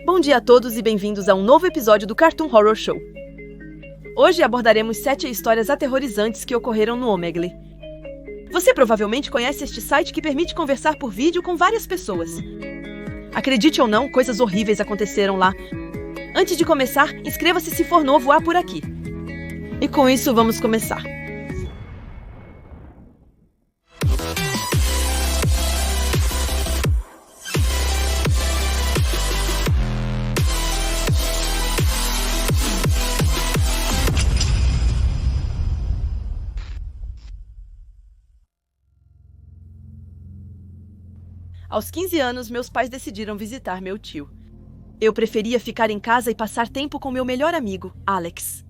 Bom dia a todos e bem-vindos a um novo episódio do Cartoon Horror Show. Hoje abordaremos 7 histórias aterrorizantes que ocorreram no Omegle. Você provavelmente conhece este site que permite conversar por vídeo com várias pessoas. Acredite ou não, coisas horríveis aconteceram lá. Antes de começar, inscreva-se se for novo por aqui. E com isso, vamos começar. Aos 15 anos, meus pais decidiram visitar meu tio. Eu preferia ficar em casa e passar tempo com meu melhor amigo, Alex.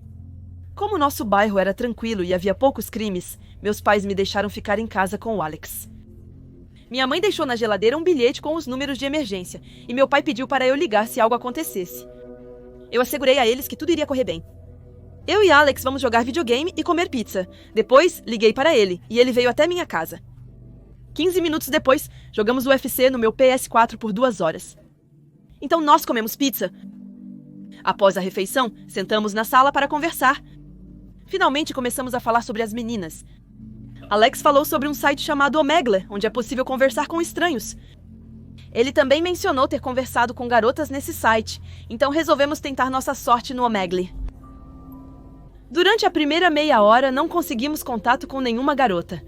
Como nosso bairro era tranquilo e havia poucos crimes, meus pais me deixaram ficar em casa com o Alex. Minha mãe deixou na geladeira um bilhete com os números de emergência e meu pai pediu para eu ligar se algo acontecesse. Eu assegurei a eles que tudo iria correr bem. Eu e Alex vamos jogar videogame e comer pizza. Depois, liguei para ele e ele veio até minha casa. 15 minutos depois, jogamos UFC no meu PS4 por 2 horas. Então nós comemos pizza. Após a refeição, sentamos na sala para conversar. Finalmente começamos a falar sobre as meninas. Alex falou sobre um site chamado Omegle, onde é possível conversar com estranhos. Ele também mencionou ter conversado com garotas nesse site, então resolvemos tentar nossa sorte no Omegle. Durante a primeira meia hora, não conseguimos contato com nenhuma garota.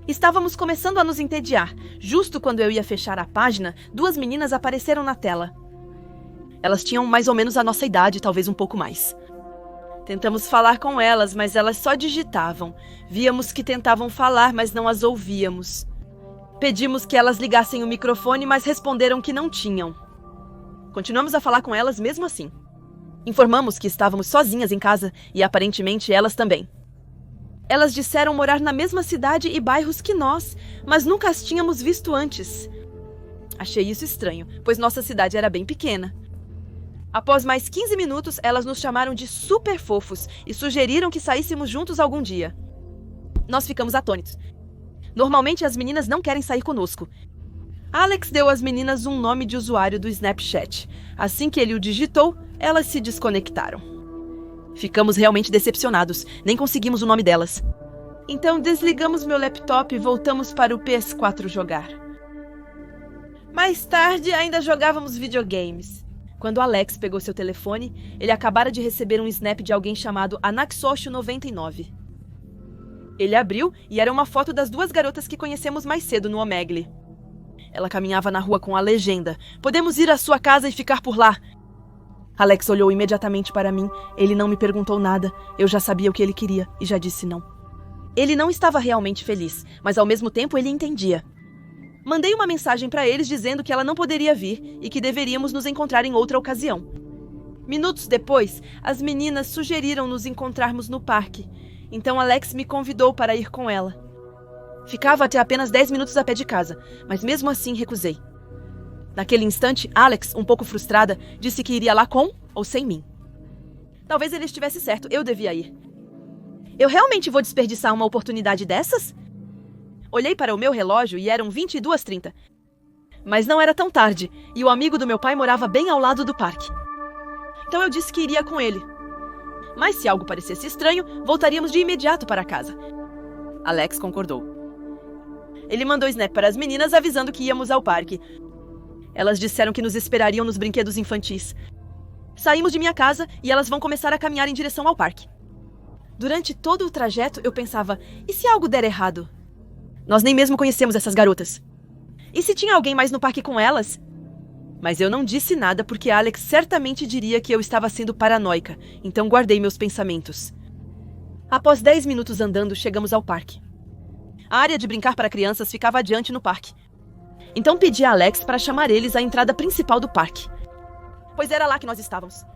Estávamos começando a nos entediar. Justo quando eu ia fechar a página, 2 meninas apareceram na tela. Elas tinham mais ou menos a nossa idade, talvez um pouco mais. Tentamos falar com elas, mas elas só digitavam. Víamos que tentavam falar, mas não as ouvíamos. Pedimos que elas ligassem o microfone, mas responderam que não tinham. Continuamos a falar com elas mesmo assim. Informamos que estávamos sozinhas em casa e aparentemente elas também. Elas disseram morar na mesma cidade e bairros que nós, mas nunca as tínhamos visto antes. Achei isso estranho, pois nossa cidade era bem pequena. Após mais 15 minutos, elas nos chamaram de super fofos e sugeriram que saíssemos juntos algum dia. Nós ficamos atônitos. Normalmente as meninas não querem sair conosco. Alex deu às meninas um nome de usuário do Snapchat. Assim que ele o digitou, elas se desconectaram. Ficamos realmente decepcionados, nem conseguimos o nome delas. Então desligamos meu laptop e voltamos para o PS4 jogar. Mais tarde, ainda jogávamos videogames. Quando Alex pegou seu telefone, ele acabara de receber um snap de alguém chamado Anaxosho99. Ele abriu e era uma foto das 2 garotas que conhecemos mais cedo no Omegle. Ela caminhava na rua com a legenda: "Podemos ir à sua casa e ficar por lá." Alex olhou imediatamente para mim. Ele não me perguntou nada. Eu já sabia o que ele queria e já disse não. Ele não estava realmente feliz, mas ao mesmo tempo ele entendia. Mandei uma mensagem para eles dizendo que ela não poderia vir e que deveríamos nos encontrar em outra ocasião. Minutos depois, as meninas sugeriram nos encontrarmos no parque. Então Alex me convidou para ir com ela. Ficava até apenas 10 minutos a pé de casa, mas mesmo assim recusei. Naquele instante, Alex, um pouco frustrada, disse que iria lá com ou sem mim. Talvez ele estivesse certo, eu devia ir. Eu realmente vou desperdiçar uma oportunidade dessas? Olhei para o meu relógio e eram 22h30. Mas não era tão tarde, e o amigo do meu pai morava bem ao lado do parque. Então eu disse que iria com ele. Mas se algo parecesse estranho, voltaríamos de imediato para casa. Alex concordou. Ele mandou snap para as meninas avisando que íamos ao parque. Elas disseram que nos esperariam nos brinquedos infantis. Saímos de minha casa e elas vão começar a caminhar em direção ao parque. Durante todo o trajeto, eu pensava, e se algo der errado? Nós nem mesmo conhecemos essas garotas. E se tinha alguém mais no parque com elas? Mas eu não disse nada porque Alex certamente diria que eu estava sendo paranoica, então guardei meus pensamentos. Após 10 minutos andando, chegamos ao parque. A área de brincar para crianças ficava adiante no parque. Então pedi a Alex para chamar eles à entrada principal do parque, pois era lá que nós estávamos.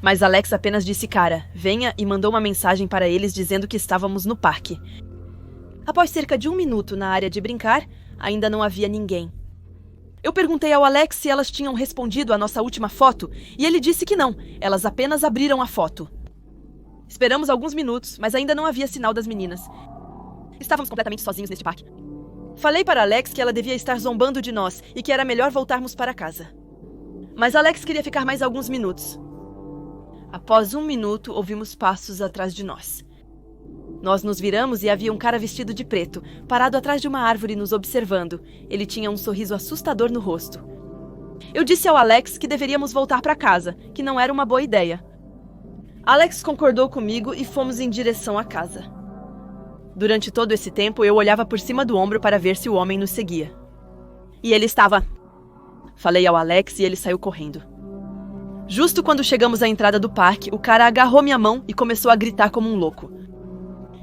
Mas Alex apenas disse: "Cara, venha", e mandou uma mensagem para eles dizendo que estávamos no parque. Após cerca de 1 minuto na área de brincar, ainda não havia ninguém. Eu perguntei ao Alex se elas tinham respondido à nossa última foto, e ele disse que não, elas apenas abriram a foto. Esperamos alguns minutos, mas ainda não havia sinal das meninas. Estávamos completamente sozinhos neste parque. Falei para Alex que ela devia estar zombando de nós e que era melhor voltarmos para casa. Mas Alex queria ficar mais alguns minutos. Após 1 minuto, ouvimos passos atrás de nós. Nós nos viramos e havia um cara vestido de preto, parado atrás de uma árvore nos observando. Ele tinha um sorriso assustador no rosto. Eu disse ao Alex que deveríamos voltar para casa, que não era uma boa ideia. Alex concordou comigo e fomos em direção à casa. Durante todo esse tempo, eu olhava por cima do ombro para ver se o homem nos seguia. E ele estava... Falei ao Alex e ele saiu correndo. Justo quando chegamos à entrada do parque, o cara agarrou minha mão e começou a gritar como um louco.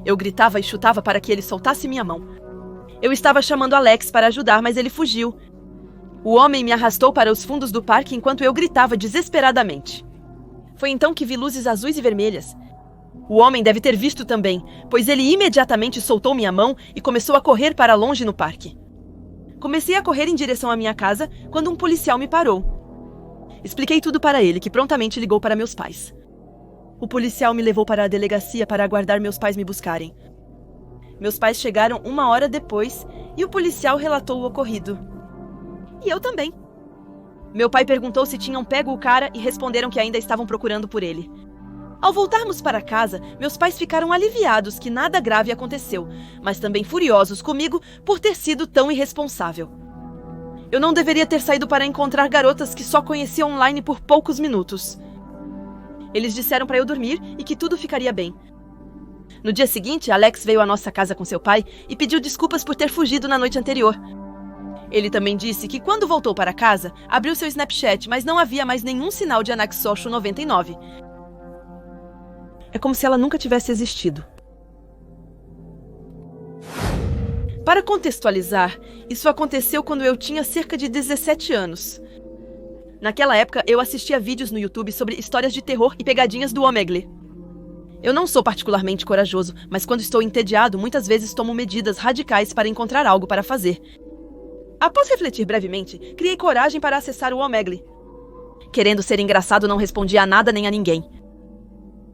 Eu gritava e chutava para que ele soltasse minha mão. Eu estava chamando Alex para ajudar, mas ele fugiu. O homem me arrastou para os fundos do parque enquanto eu gritava desesperadamente. Foi então que vi luzes azuis e vermelhas. O homem deve ter visto também, pois ele imediatamente soltou minha mão e começou a correr para longe no parque. Comecei a correr em direção à minha casa quando um policial me parou. Expliquei tudo para ele, que prontamente ligou para meus pais. O policial me levou para a delegacia para aguardar meus pais me buscarem. Meus pais chegaram 1 hora depois e o policial relatou o ocorrido. E eu também. Meu pai perguntou se tinham pego o cara e responderam que ainda estavam procurando por ele. Ao voltarmos para casa, meus pais ficaram aliviados que nada grave aconteceu, mas também furiosos comigo por ter sido tão irresponsável. Eu não deveria ter saído para encontrar garotas que só conhecia online por poucos minutos. Eles disseram para eu dormir e que tudo ficaria bem. No dia seguinte, Alex veio à nossa casa com seu pai e pediu desculpas por ter fugido na noite anterior. Ele também disse que quando voltou para casa, abriu seu Snapchat, mas não havia mais nenhum sinal de Anaxosho 99. É como se ela nunca tivesse existido. Para contextualizar, isso aconteceu quando eu tinha cerca de 17 anos. Naquela época, eu assistia vídeos no YouTube sobre histórias de terror e pegadinhas do Omegle. Eu não sou particularmente corajoso, mas quando estou entediado, muitas vezes tomo medidas radicais para encontrar algo para fazer. Após refletir brevemente, criei coragem para acessar o Omegle. Querendo ser engraçado, não respondia a nada nem a ninguém.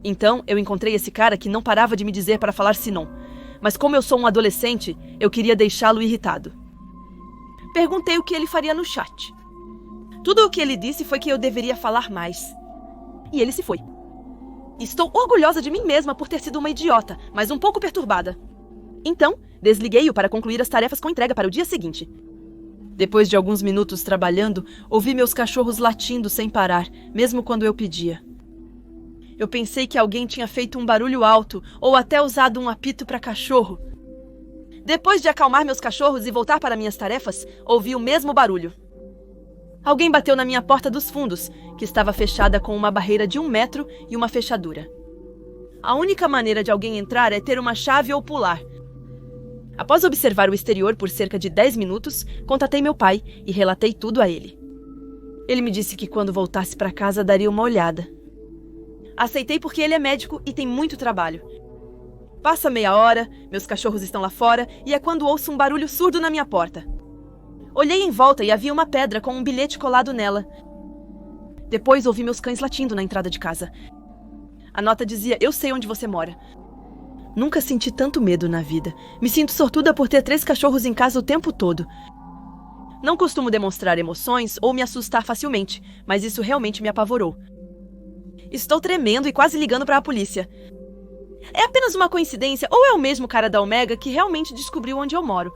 Então, eu encontrei esse cara que não parava de me dizer para falar Sinon. Mas como eu sou um adolescente, eu queria deixá-lo irritado. Perguntei o que ele faria no chat. Tudo o que ele disse foi que eu deveria falar mais. E ele se foi. Estou orgulhosa de mim mesma por ter sido uma idiota, mas um pouco perturbada. Então, desliguei-o para concluir as tarefas com entrega para o dia seguinte. Depois de alguns minutos trabalhando, ouvi meus cachorros latindo sem parar, mesmo quando eu pedia. Eu pensei que alguém tinha feito um barulho alto ou até usado um apito para cachorro. Depois de acalmar meus cachorros e voltar para minhas tarefas, ouvi o mesmo barulho. Alguém bateu na minha porta dos fundos, que estava fechada com uma barreira de 1 metro e uma fechadura. A única maneira de alguém entrar é ter uma chave ou pular. Após observar o exterior por cerca de 10 minutos, contatei meu pai e relatei tudo a ele. Ele me disse que quando voltasse para casa daria uma olhada. Aceitei porque ele é médico e tem muito trabalho. Passa meia hora, meus cachorros estão lá fora e é quando ouço um barulho surdo na minha porta. Olhei em volta e havia uma pedra com um bilhete colado nela. Depois ouvi meus cães latindo na entrada de casa. A nota dizia: "Eu sei onde você mora." Nunca senti tanto medo na vida. Me sinto sortuda por ter 3 cachorros em casa o tempo todo. Não costumo demonstrar emoções ou me assustar facilmente, mas isso realmente me apavorou. Estou tremendo e quase ligando para a polícia. É apenas uma coincidência ou é o mesmo cara da Omega que realmente descobriu onde eu moro?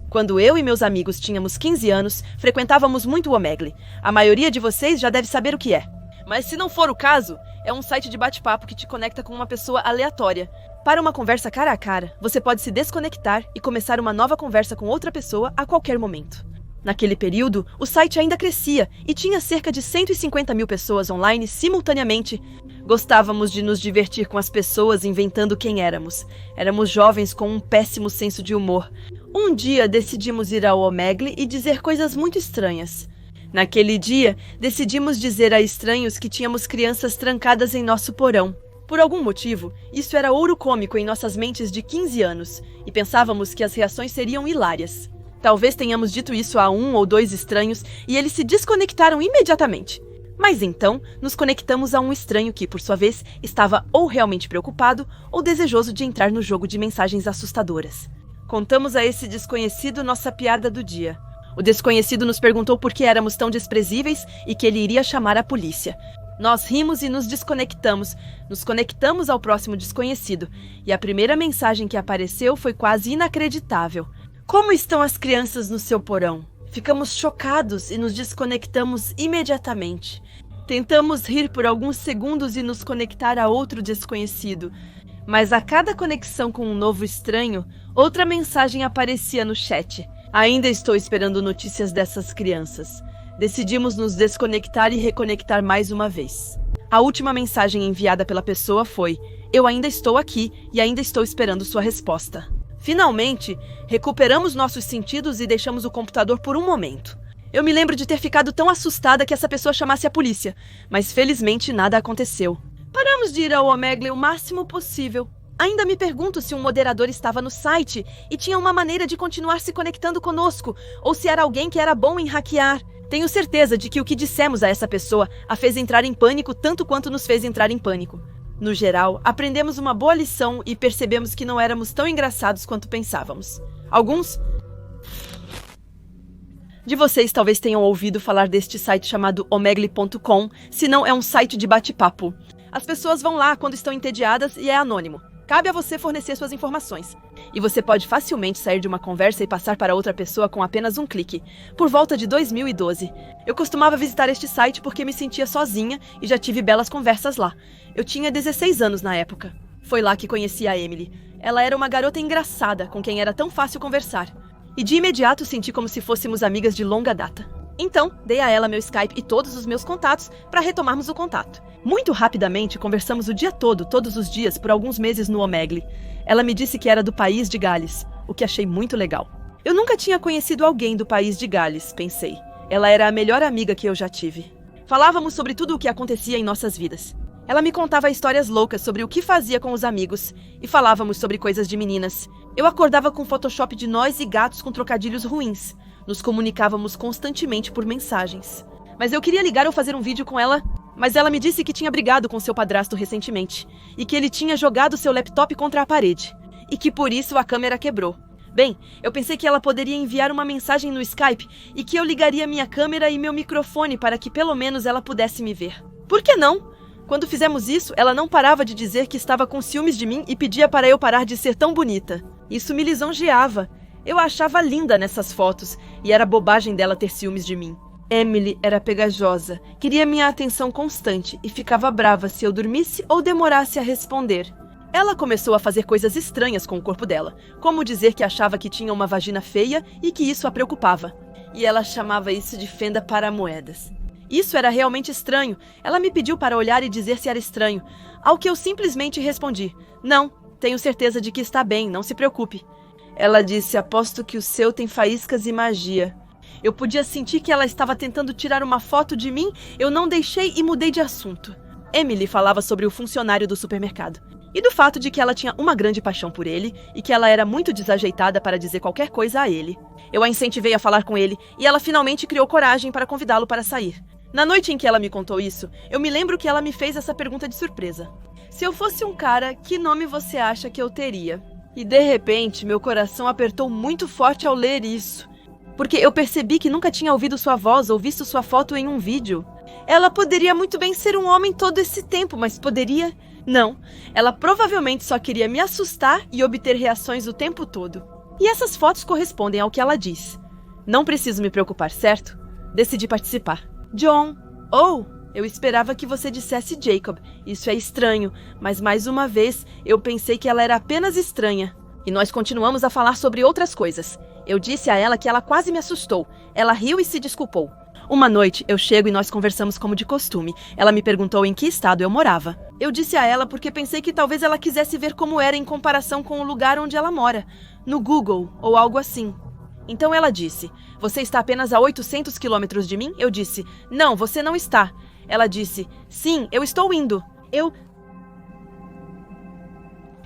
Quando eu e meus amigos tínhamos 15 anos, frequentávamos muito o Omegle. A maioria de vocês já deve saber o que é. Mas se não for o caso, é um site de bate-papo que te conecta com uma pessoa aleatória. Para uma conversa cara a cara, você pode se desconectar e começar uma nova conversa com outra pessoa a qualquer momento. Naquele período, o site ainda crescia e tinha cerca de 150 mil pessoas online simultaneamente. Gostávamos de nos divertir com as pessoas inventando quem éramos. Éramos jovens com um péssimo senso de humor. Um dia decidimos ir ao Omegle e dizer coisas muito estranhas. Naquele dia, decidimos dizer a estranhos que tínhamos crianças trancadas em nosso porão. Por algum motivo, isso era ouro cômico em nossas mentes de 15 anos e pensávamos que as reações seriam hilárias. Talvez tenhamos dito isso a 1 ou 2 estranhos e eles se desconectaram imediatamente. Mas então, nos conectamos a um estranho que, por sua vez, estava ou realmente preocupado ou desejoso de entrar no jogo de mensagens assustadoras. Contamos a esse desconhecido nossa piada do dia. O desconhecido nos perguntou por que éramos tão desprezíveis e que ele iria chamar a polícia. Nós rimos e nos desconectamos. Nos conectamos ao próximo desconhecido. E a primeira mensagem que apareceu foi quase inacreditável. Como estão as crianças no seu porão? Ficamos chocados e nos desconectamos imediatamente. Tentamos rir por alguns segundos e nos conectar a outro desconhecido. Mas a cada conexão com um novo estranho, outra mensagem aparecia no chat. Ainda estou esperando notícias dessas crianças. Decidimos nos desconectar e reconectar mais uma vez. A última mensagem enviada pela pessoa foi: eu ainda estou aqui e ainda estou esperando sua resposta. Finalmente, recuperamos nossos sentidos e deixamos o computador por um momento. Eu me lembro de ter ficado tão assustada que essa pessoa chamasse a polícia, mas felizmente nada aconteceu. Paramos de ir ao Omegle o máximo possível. Ainda me pergunto se um moderador estava no site e tinha uma maneira de continuar se conectando conosco, ou se era alguém que era bom em hackear. Tenho certeza de que o que dissemos a essa pessoa a fez entrar em pânico tanto quanto nos fez entrar em pânico. No geral, aprendemos uma boa lição e percebemos que não éramos tão engraçados quanto pensávamos. Alguns de vocês talvez tenham ouvido falar deste site chamado omegle.com, se não é um site de bate-papo. As pessoas vão lá quando estão entediadas e é anônimo. Cabe a você fornecer suas informações. E você pode facilmente sair de uma conversa e passar para outra pessoa com apenas um clique. Por volta de 2012, eu costumava visitar este site porque me sentia sozinha e já tive belas conversas lá. Eu tinha 16 anos na época. Foi lá que conheci a Emily. Ela era uma garota engraçada, com quem era tão fácil conversar. E de imediato senti como se fôssemos amigas de longa data. Então, dei a ela meu Skype e todos os meus contatos para retomarmos o contato. Muito rapidamente, conversamos o dia todo, todos os dias, por alguns meses no Omegle. Ela me disse que era do país de Gales, o que achei muito legal. Eu nunca tinha conhecido alguém do país de Gales, pensei. Ela era a melhor amiga que eu já tive. Falávamos sobre tudo o que acontecia em nossas vidas. Ela me contava histórias loucas sobre o que fazia com os amigos, e falávamos sobre coisas de meninas. Eu acordava com Photoshop de nós e gatos com trocadilhos ruins. Nos comunicávamos constantemente por mensagens. Mas eu queria ligar ou fazer um vídeo com ela, mas ela me disse que tinha brigado com seu padrasto recentemente, e que ele tinha jogado seu laptop contra a parede, e que por isso a câmera quebrou. Bem, eu pensei que ela poderia enviar uma mensagem no Skype e que eu ligaria minha câmera e meu microfone para que pelo menos ela pudesse me ver. Por que não? Quando fizemos isso, ela não parava de dizer que estava com ciúmes de mim e pedia para eu parar de ser tão bonita. Isso me lisonjeava. Eu a achava linda nessas fotos, e era bobagem dela ter ciúmes de mim. Emily era pegajosa, queria minha atenção constante e ficava brava se eu dormisse ou demorasse a responder. Ela começou a fazer coisas estranhas com o corpo dela, como dizer que achava que tinha uma vagina feia e que isso a preocupava. E ela chamava isso de fenda para moedas. Isso era realmente estranho. Ela me pediu para olhar e dizer se era estranho, ao que eu simplesmente respondi: não, tenho certeza de que está bem, não se preocupe. Ela disse: aposto que o seu tem faíscas e magia. Eu podia sentir que ela estava tentando tirar uma foto de mim, eu não deixei e mudei de assunto. Emily falava sobre o funcionário do supermercado e do fato de que ela tinha uma grande paixão por ele e que ela era muito desajeitada para dizer qualquer coisa a ele. Eu a incentivei a falar com ele e ela finalmente criou coragem para convidá-lo para sair. Na noite em que ela me contou isso, eu me lembro que ela me fez essa pergunta de surpresa. Se eu fosse um cara, que nome você acha que eu teria? E de repente, meu coração apertou muito forte ao ler isso, porque eu percebi que nunca tinha ouvido sua voz ou visto sua foto em um vídeo. Ela poderia muito bem ser um homem todo esse tempo, mas poderia... Não, ela provavelmente só queria me assustar e obter reações o tempo todo. E essas fotos correspondem ao que ela diz. Não preciso me preocupar, certo? Decidi participar. John, eu esperava que você dissesse Jacob. Isso é estranho, mas mais uma vez eu pensei que ela era apenas estranha. E nós continuamos a falar sobre outras coisas. Eu disse a ela que ela quase me assustou. Ela riu e se desculpou. Uma noite, eu chego e nós conversamos como de costume. Ela me perguntou em que estado eu morava. Eu disse a ela porque pensei que talvez ela quisesse ver como era em comparação com o lugar onde ela mora. No Google, ou algo assim. Então ela disse: você está apenas a 800 quilômetros de mim? Eu disse: não, você não está. Ela disse: sim, eu estou indo.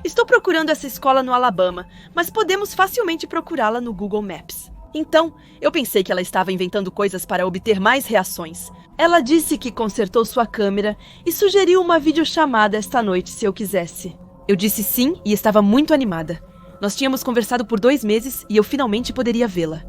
Estou procurando essa escola no Alabama, mas podemos facilmente procurá-la no Google Maps. Então, eu pensei que ela estava inventando coisas para obter mais reações. Ela disse que consertou sua câmera e sugeriu uma videochamada esta noite se eu quisesse. Eu disse sim e estava muito animada. Nós tínhamos conversado por 2 meses e eu finalmente poderia vê-la.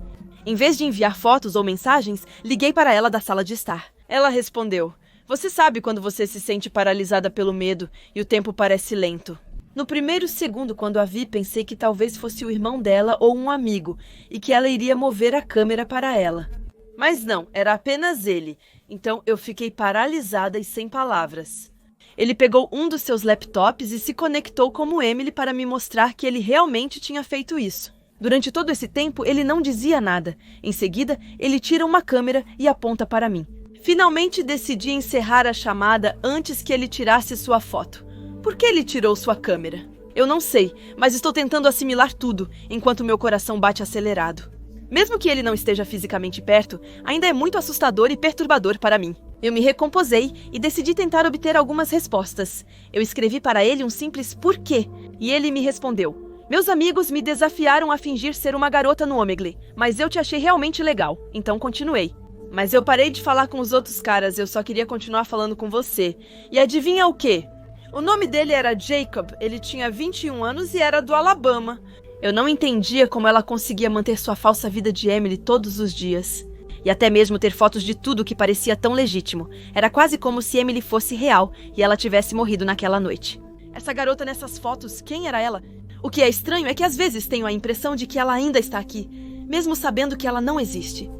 Em vez de enviar fotos ou mensagens, liguei para ela da sala de estar. Ela respondeu: "Você sabe quando você se sente paralisada pelo medo e o tempo parece lento." No primeiro segundo, quando a vi, pensei que talvez fosse o irmão dela ou um amigo e que ela iria mover a câmera para ela. Mas não, era apenas ele. Então eu fiquei paralisada e sem palavras. Ele pegou um dos seus laptops e se conectou como Emily para me mostrar que ele realmente tinha feito isso. Durante todo esse tempo, ele não dizia nada. Em seguida, ele tira uma câmera e aponta para mim. Finalmente decidi encerrar a chamada antes que ele tirasse sua foto. Por que ele tirou sua câmera? Eu não sei, mas estou tentando assimilar tudo, enquanto meu coração bate acelerado. Mesmo que ele não esteja fisicamente perto, ainda é muito assustador e perturbador para mim. Eu me recomposei e decidi tentar obter algumas respostas. Eu escrevi para ele um simples "por quê?" e ele me respondeu: "Meus amigos me desafiaram a fingir ser uma garota no Omegle, mas eu te achei realmente legal, então continuei. Mas eu parei de falar com os outros caras, eu só queria continuar falando com você. E adivinha o quê? O nome dele era Jacob, ele tinha 21 anos e era do Alabama." Eu não entendia como ela conseguia manter sua falsa vida de Emily todos os dias. E até mesmo ter fotos de tudo que parecia tão legítimo. Era quase como se Emily fosse real e ela tivesse morrido naquela noite. Essa garota nessas fotos, quem era ela? O que é estranho é que às vezes tenho a impressão de que ela ainda está aqui, mesmo sabendo que ela não existe.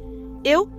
Eu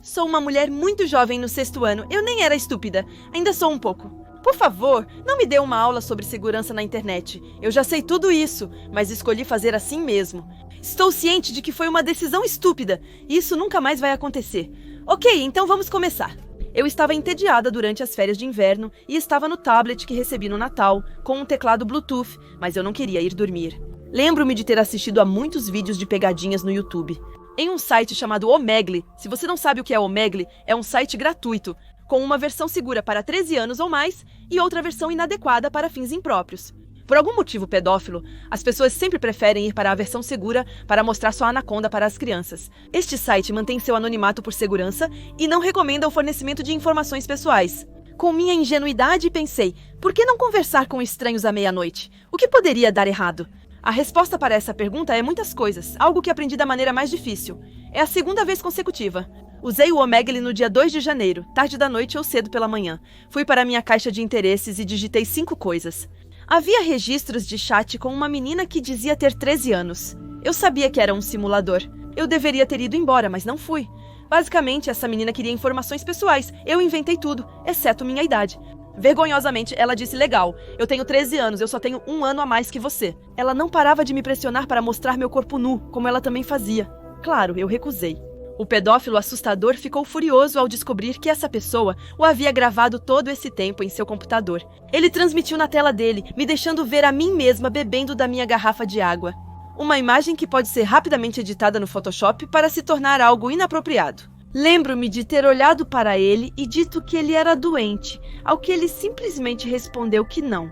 sou uma mulher muito jovem no 6º ano. Eu nem era estúpida. Ainda sou um pouco. Por favor, não me dê uma aula sobre segurança na internet. Eu já sei tudo isso, mas escolhi fazer assim mesmo. Estou ciente de que foi uma decisão estúpida, e isso nunca mais vai acontecer. Ok, então vamos começar. Eu estava entediada durante as férias de inverno e estava no tablet que recebi no Natal, com um teclado Bluetooth, mas eu não queria ir dormir. Lembro-me de ter assistido a muitos vídeos de pegadinhas no YouTube. Em um site chamado Omegle, se você não sabe o que é Omegle, é um site gratuito, com uma versão segura para 13 anos ou mais e outra versão inadequada para fins impróprios. Por algum motivo pedófilo, as pessoas sempre preferem ir para a versão segura para mostrar sua anaconda para as crianças. Este site mantém seu anonimato por segurança e não recomenda o fornecimento de informações pessoais. Com minha ingenuidade, pensei, por que não conversar com estranhos à meia-noite? O que poderia dar errado? A resposta para essa pergunta é muitas coisas, algo que aprendi da maneira mais difícil. É a segunda vez consecutiva. Usei o Omegle no dia 2 de janeiro, tarde da noite ou cedo pela manhã. Fui para minha caixa de interesses e digitei 5 coisas. Havia registros de chat com uma menina que dizia ter 13 anos. Eu sabia que era um simulador. Eu deveria ter ido embora, mas não fui. Basicamente, essa menina queria informações pessoais. Eu inventei tudo, exceto minha idade. Vergonhosamente, ela disse: "Legal, eu tenho 13 anos, eu só tenho 1 ano a mais que você." Ela não parava de me pressionar para mostrar meu corpo nu, como ela também fazia. Claro, eu recusei. O pedófilo assustador ficou furioso ao descobrir que essa pessoa o havia gravado todo esse tempo em seu computador. Ele transmitiu na tela dele, me deixando ver a mim mesma bebendo da minha garrafa de água. Uma imagem que pode ser rapidamente editada no Photoshop para se tornar algo inapropriado. Lembro-me de ter olhado para ele e dito que ele era doente, ao que ele simplesmente respondeu que não.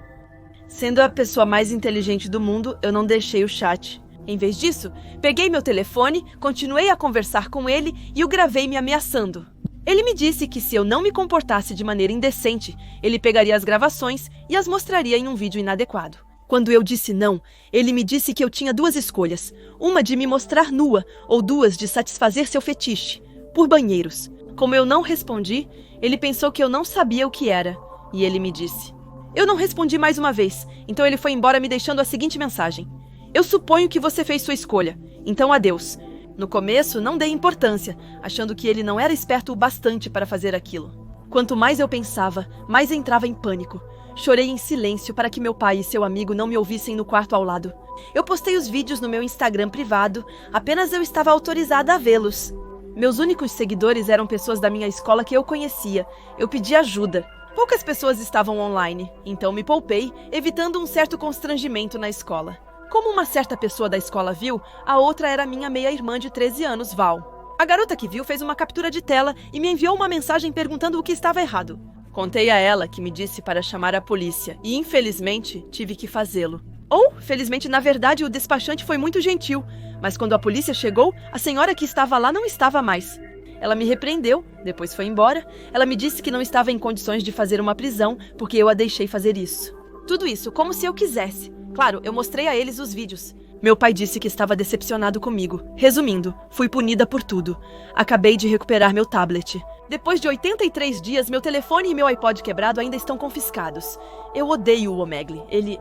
Sendo a pessoa mais inteligente do mundo, eu não deixei o chat. Em vez disso, peguei meu telefone, continuei a conversar com ele e o gravei me ameaçando. Ele me disse que se eu não me comportasse de maneira indecente, ele pegaria as gravações e as mostraria em um vídeo inadequado. Quando eu disse não, ele me disse que eu tinha 2 escolhas, uma de me mostrar nua ou 2 de satisfazer seu fetiche, por banheiros. Como eu não respondi, ele pensou que eu não sabia o que era, e ele me disse. Eu não respondi mais uma vez, então ele foi embora me deixando a seguinte mensagem: "Eu suponho que você fez sua escolha, então adeus." No começo, não dei importância, achando que ele não era esperto o bastante para fazer aquilo. Quanto mais eu pensava, mais entrava em pânico. Chorei em silêncio para que meu pai e seu amigo não me ouvissem no quarto ao lado. Eu postei os vídeos no meu Instagram privado, apenas eu estava autorizada a vê-los. Meus únicos seguidores eram pessoas da minha escola que eu conhecia. Eu pedi ajuda. Poucas pessoas estavam online, então me poupei, evitando um certo constrangimento na escola. Como uma certa pessoa da escola viu, a outra era minha meia-irmã de 13 anos, Val. A garota que viu fez uma captura de tela e me enviou uma mensagem perguntando o que estava errado. Contei a ela, que me disse para chamar a polícia, e infelizmente tive que fazê-lo. Ou, felizmente, na verdade, o despachante foi muito gentil, mas quando a polícia chegou, a senhora que estava lá não estava mais. Ela me repreendeu, depois foi embora. Ela me disse que não estava em condições de fazer uma prisão porque eu a deixei fazer isso. Tudo isso, como se eu quisesse. Claro, eu mostrei a eles os vídeos. Meu pai disse que estava decepcionado comigo. Resumindo, fui punida por tudo. Acabei de recuperar meu tablet. Depois de 83 dias, meu telefone e meu iPod quebrado ainda estão confiscados. Eu odeio o Omegle. Ele...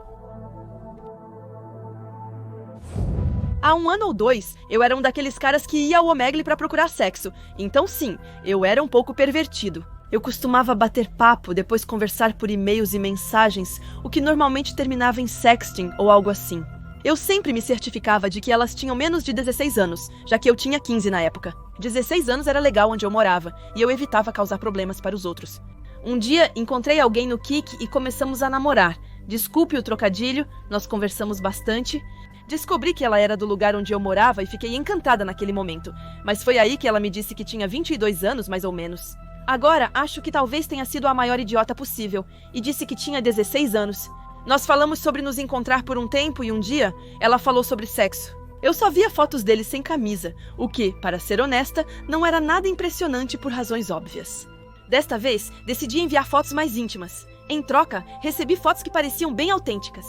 Há 1 ano ou 2, eu era um daqueles caras que ia ao Omegle pra procurar sexo. Então sim, eu era um pouco pervertido. Eu costumava bater papo, depois conversar por e-mails e mensagens, o que normalmente terminava em sexting ou algo assim. Eu sempre me certificava de que elas tinham menos de 16 anos, já que eu tinha 15 na época. 16 anos era legal onde eu morava, e eu evitava causar problemas para os outros. Um dia, encontrei alguém no Kik e começamos a namorar. Desculpe o trocadilho, nós conversamos bastante. Descobri que ela era do lugar onde eu morava e fiquei encantada naquele momento, mas foi aí que ela me disse que tinha 22 anos, mais ou menos. Agora, acho que talvez tenha sido a maior idiota possível, e disse que tinha 16 anos. Nós falamos sobre nos encontrar por um tempo e um dia, ela falou sobre sexo. Eu só via fotos dele sem camisa, o que, para ser honesta, não era nada impressionante por razões óbvias. Desta vez, decidi enviar fotos mais íntimas. Em troca, recebi fotos que pareciam bem autênticas.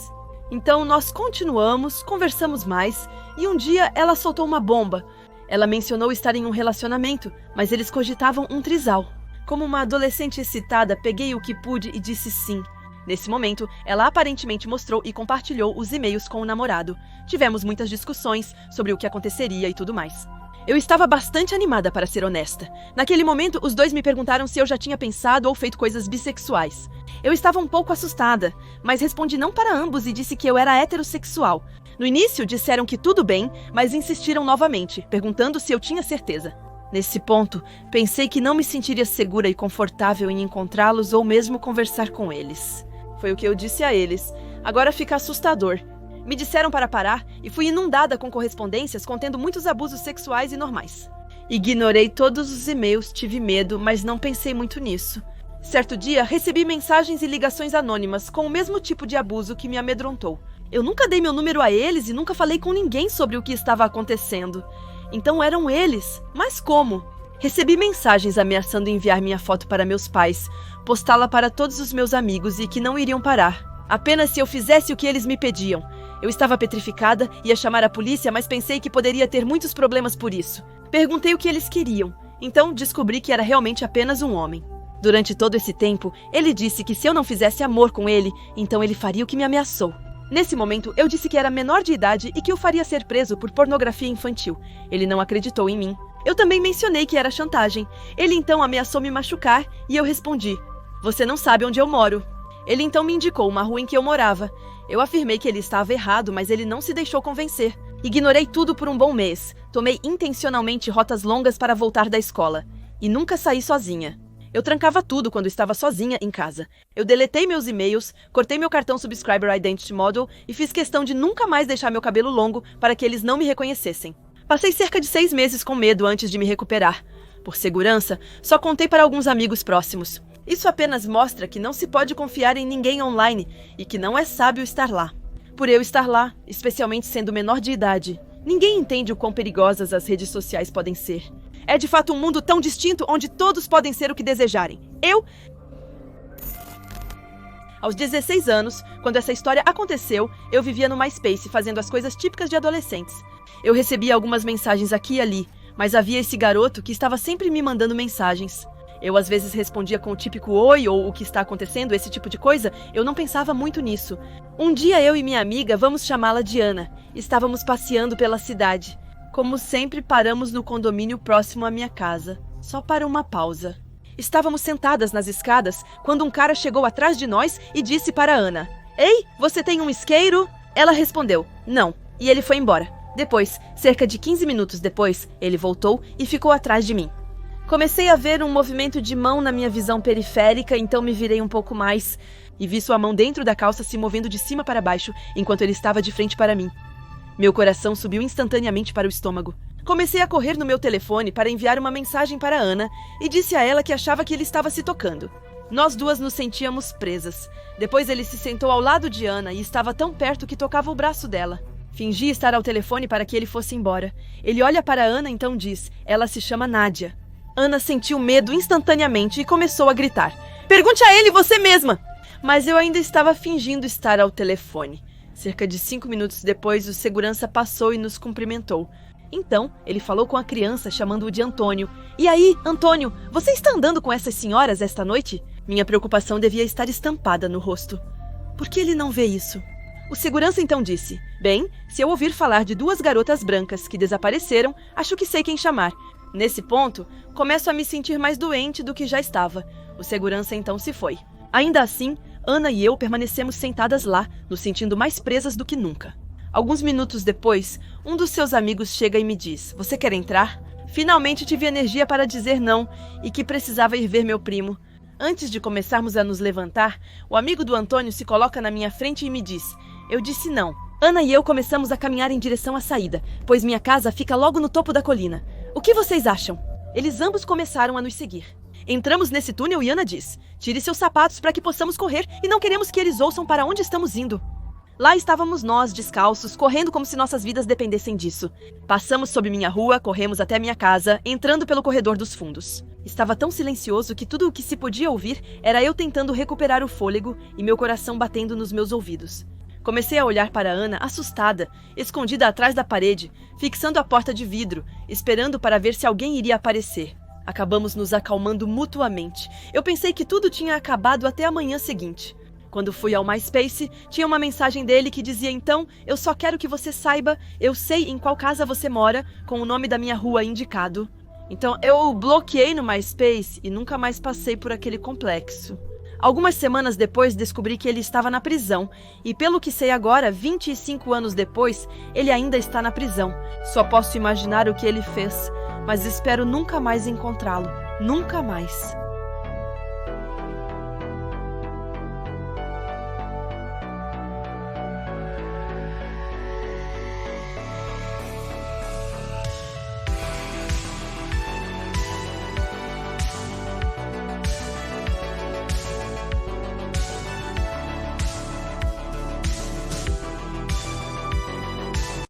Então nós continuamos, conversamos mais, e um dia ela soltou uma bomba. Ela mencionou estar em um relacionamento, mas eles cogitavam um trisal. Como uma adolescente excitada, peguei o que pude e disse sim. Nesse momento, ela aparentemente mostrou e compartilhou os e-mails com o namorado. Tivemos muitas discussões sobre o que aconteceria e tudo mais. Eu estava bastante animada, para ser honesta. Naquele momento, os dois me perguntaram se eu já tinha pensado ou feito coisas bissexuais. Eu estava um pouco assustada, mas respondi não para ambos e disse que eu era heterossexual. No início, disseram que tudo bem, mas insistiram novamente, perguntando se eu tinha certeza. Nesse ponto, pensei que não me sentiria segura e confortável em encontrá-los ou mesmo conversar com eles. Foi o que eu disse a eles. Agora fica assustador. Me disseram para parar e fui inundada com correspondências contendo muitos abusos sexuais e normais. Ignorei todos os e-mails, tive medo, mas não pensei muito nisso. Certo dia, recebi mensagens e ligações anônimas com o mesmo tipo de abuso que me amedrontou. Eu nunca dei meu número a eles e nunca falei com ninguém sobre o que estava acontecendo. Então eram eles. Mas como? Recebi mensagens ameaçando enviar minha foto para meus pais, postá-la para todos os meus amigos e que não iriam parar. Apenas se eu fizesse o que eles me pediam. Eu estava petrificada, ia chamar a polícia, mas pensei que poderia ter muitos problemas por isso. Perguntei o que eles queriam, então descobri que era realmente apenas um homem. Durante todo esse tempo, ele disse que se eu não fizesse amor com ele, então ele faria o que me ameaçou. Nesse momento, eu disse que era menor de idade e que eu faria ser preso por pornografia infantil. Ele não acreditou em mim. Eu também mencionei que era chantagem. Ele então ameaçou me machucar e eu respondi: "Você não sabe onde eu moro." Ele então me indicou uma rua em que eu morava. Eu afirmei que ele estava errado, mas ele não se deixou convencer. Ignorei tudo por um bom mês. Tomei intencionalmente rotas longas para voltar da escola. E nunca saí sozinha. Eu trancava tudo quando estava sozinha em casa. Eu deletei meus e-mails, cortei meu cartão Subscriber Identity Model e fiz questão de nunca mais deixar meu cabelo longo para que eles não me reconhecessem. Passei cerca de 6 meses com medo antes de me recuperar. Por segurança, só contei para alguns amigos próximos. Isso apenas mostra que não se pode confiar em ninguém online e que não é sábio estar lá. Por eu estar lá, especialmente sendo menor de idade, ninguém entende o quão perigosas as redes sociais podem ser. É de fato um mundo tão distinto onde todos podem ser o que desejarem. Aos 16 anos, quando essa história aconteceu, eu vivia no MySpace fazendo as coisas típicas de adolescentes. Eu recebia algumas mensagens aqui e ali, mas havia esse garoto que estava sempre me mandando mensagens. Eu às vezes respondia com o típico oi ou o que está acontecendo, esse tipo de coisa. Eu não pensava muito nisso. Um dia eu e minha amiga, vamos chamá-la Diana, estávamos passeando pela cidade. Como sempre, paramos no condomínio próximo à minha casa, só para uma pausa. Estávamos sentadas nas escadas quando um cara chegou atrás de nós e disse para Ana: "Ei, você tem um isqueiro?" Ela respondeu: "Não", e ele foi embora. Depois, cerca de 15 minutos depois, ele voltou e ficou atrás de mim. Comecei a ver um movimento de mão na minha visão periférica, então me virei um pouco mais e vi sua mão dentro da calça se movendo de cima para baixo enquanto ele estava de frente para mim. Meu coração subiu instantaneamente para o estômago. Comecei a correr no meu telefone para enviar uma mensagem para Ana e disse a ela que achava que ele estava se tocando. Nós duas nos sentíamos presas. Depois ele se sentou ao lado de Ana e estava tão perto que tocava o braço dela. Fingi estar ao telefone para que ele fosse embora. Ele olha para Ana e então diz: "Ela se chama Nádia." Ana sentiu medo instantaneamente e começou a gritar: "Pergunte a ele você mesma!" mas eu ainda estava fingindo estar ao telefone. Cerca de 5 minutos depois, o segurança passou e nos cumprimentou. Então, ele falou com a criança, chamando-o de Antônio. E aí, Antônio, você está andando com essas senhoras esta noite? Minha preocupação devia estar estampada no rosto. Por que ele não vê isso? O segurança então disse: bem, se eu ouvir falar de 2 garotas brancas que desapareceram, acho que sei quem chamar. Nesse ponto, começo a me sentir mais doente do que já estava. O segurança então se foi. Ainda assim, Ana e eu permanecemos sentadas lá, nos sentindo mais presas do que nunca. Alguns minutos depois, um dos seus amigos chega e me diz: você quer entrar? Finalmente tive energia para dizer não e que precisava ir ver meu primo. Antes de começarmos a nos levantar, o amigo do Antônio se coloca na minha frente e me diz: eu disse não. Ana e eu começamos a caminhar em direção à saída, pois minha casa fica logo no topo da colina. O que vocês acham? Eles ambos começaram a nos seguir. Entramos nesse túnel e Ana diz: tire seus sapatos para que possamos correr e não queremos que eles ouçam para onde estamos indo. Lá estávamos nós, descalços, correndo como se nossas vidas dependessem disso. Passamos sob minha rua, corremos até minha casa, entrando pelo corredor dos fundos. Estava tão silencioso que tudo o que se podia ouvir era eu tentando recuperar o fôlego e meu coração batendo nos meus ouvidos. Comecei a olhar para Ana, assustada, escondida atrás da parede, fixando a porta de vidro, esperando para ver se alguém iria aparecer. Acabamos nos acalmando mutuamente. Eu pensei que tudo tinha acabado até a manhã seguinte. Quando fui ao MySpace, tinha uma mensagem dele que dizia: então, eu só quero que você saiba, eu sei em qual casa você mora, com o nome da minha rua indicado. Então, eu bloqueei no MySpace e nunca mais passei por aquele complexo. Algumas semanas depois, descobri que ele estava na prisão. E pelo que sei agora, 25 anos depois, ele ainda está na prisão. Só posso imaginar o que ele fez, mas espero nunca mais encontrá-lo. Nunca mais.